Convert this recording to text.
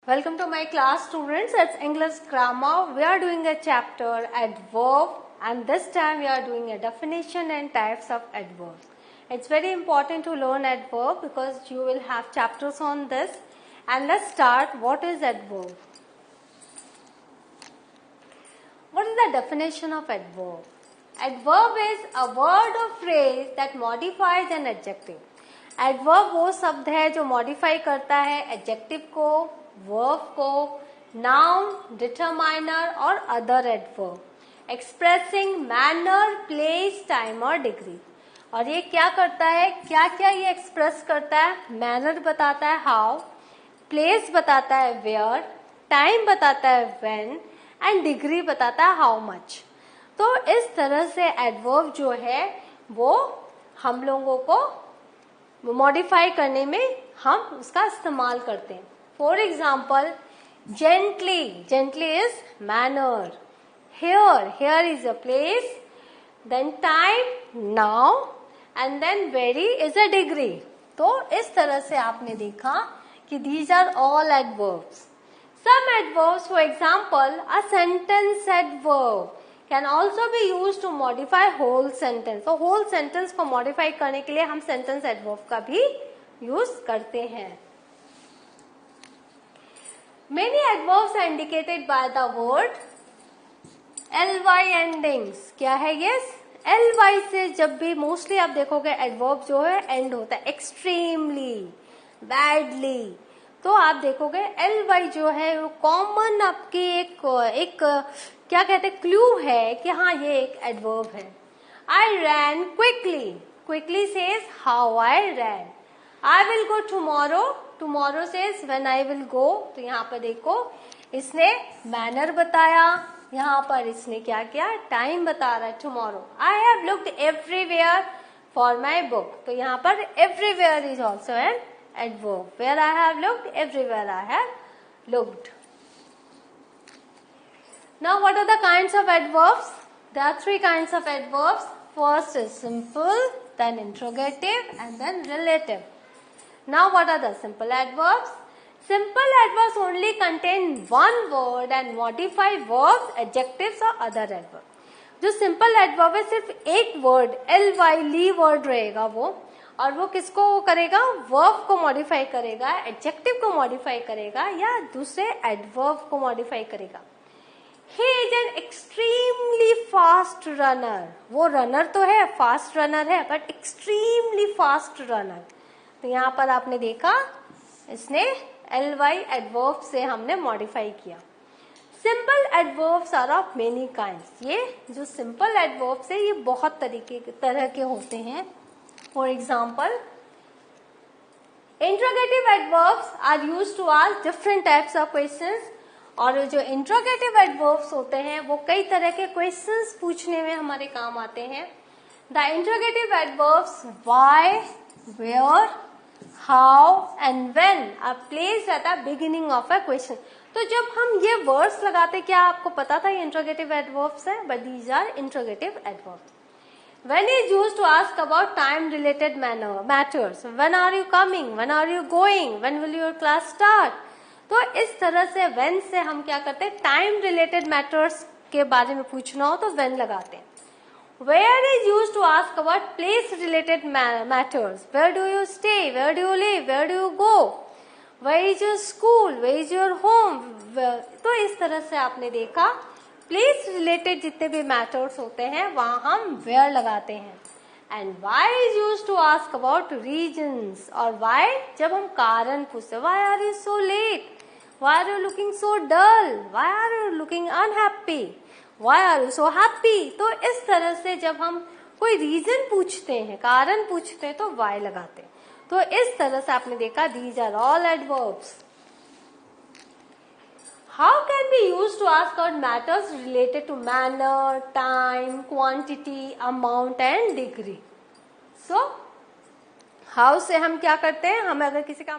Welcome to my class, students. It's English grammar. We are doing a chapter adverb, and this time we are doing a definition and types of adverb. It's very important to learn adverb because you will have chapters on this. And let's start. What is adverb? What is the definition of adverb? Adverb is a word or phrase that modifies an adjective. Adverb वो शब्द है जो modify करता है adjective को, verb को, noun, determiner और other adverb, expressing manner, place, time और degree. और ये क्या करता है, क्या क्या ये express करता है? manner बताता है how, place बताता है where, time बताता है when and degree बताता है how much. तो इस तरह से adverb जो है वो हम लोगों को मॉडिफाई करने में हम उसका इस्तेमाल करते हैं. For example gently, gently is manner. Here, here is a place. Then time, now. And then very is a degree. तो इस तरह से आपने देखा कि these are all adverbs. Some adverbs, for example a sentence adverb can also be used to modify whole sentence. तो whole sentence को modify करने के लिए हम sentence adverb का भी use करते हैं. Many adverbs are indicated by the word ly endings. क्या है ये? ly से जब भी मोस्टली आप देखोगे adverb जो है end होता है. extremely, badly. तो आप देखोगे ly जो है वो कॉमन आपकी एक क्या कहते हैं क्लू है कि हाँ ये एक एडवर्ब है. I ran quickly, quickly says how I ran. I will go tomorrow, tomorrow says when I will go. तो यहाँ पर देखो इसने मैनर बताया, यहाँ पर इसने क्या किया, टाइम बता रहा है tomorrow. I have looked everywhere for my book. तो यहाँ पर everywhere is also an adverb. Where I have looked, everywhere I have looked. Now what are the kinds of adverbs? There are three kinds of adverbs. First is simple, then interrogative and then relative. Now what are the simple adverbs? Simple adverbs only contain one word and modify verbs, adjectives or other adverbs. जो simple adverb है सिर्फ एक word ly word रहेगा वो, और वो किसको करेगा, वर्ब को मॉडिफाई करेगा, एडजेक्टिव को मॉडिफाई करेगा या दूसरे एडवर्ब को मॉडिफाई करेगा. He is an extremely fast runner. वो रनर तो है, फास्ट रनर है, बट एक्सट्रीमली फास्ट रनर. तो यहाँ पर आपने देखा इसने ly एडवर्ब से हमने मॉडिफाई किया. Simple adverbs are of many kinds. ये जो सिंपल एडवर्ब्स है ये बहुत तरह के होते हैं. For example, interrogative adverbs are used to ask different types of questions. और जो interrogative adverbs होते हैं वो कई तरह के questions पूछने में हमारे काम आते हैं. The interrogative adverbs why, where, how and when are placed at the beginning of a question. तो जब हम ये words लगाते, क्या आपको पता था ये interrogative adverbs है? But these are interrogative adverbs. When is used to ask about time related matters. When are you coming? When are you going? When will your class start? तो इस तरह से when से हम क्या करते हैं, time related matters के बारे में पूछना हो तो when लगाते हैं. Where is used to ask about place related matters. Where do you stay? Where do you live? Where do you go? Where is your school? Where is your home? तो इस तरह से आपने देखा प्लेस रिलेटेड जितने भी matters होते हैं वहां हम वेयर लगाते हैं. And why is use to ask about reasons. और वाई जब हम कारण पूछते हैं, why are you so late, why are you looking so dull, why are you looking unhappy, why are you so happy. तो इस तरह से जब हम कोई रीजन पूछते हैं, कारण पूछते हैं, तो वाई लगाते हैं. तो इस तरह से आपने देखा these are all adverbs. How can be used to ask about matters related to manner, time, quantity, amount and degree. So, how से हम क्या करते हैं, हम अगर किसी का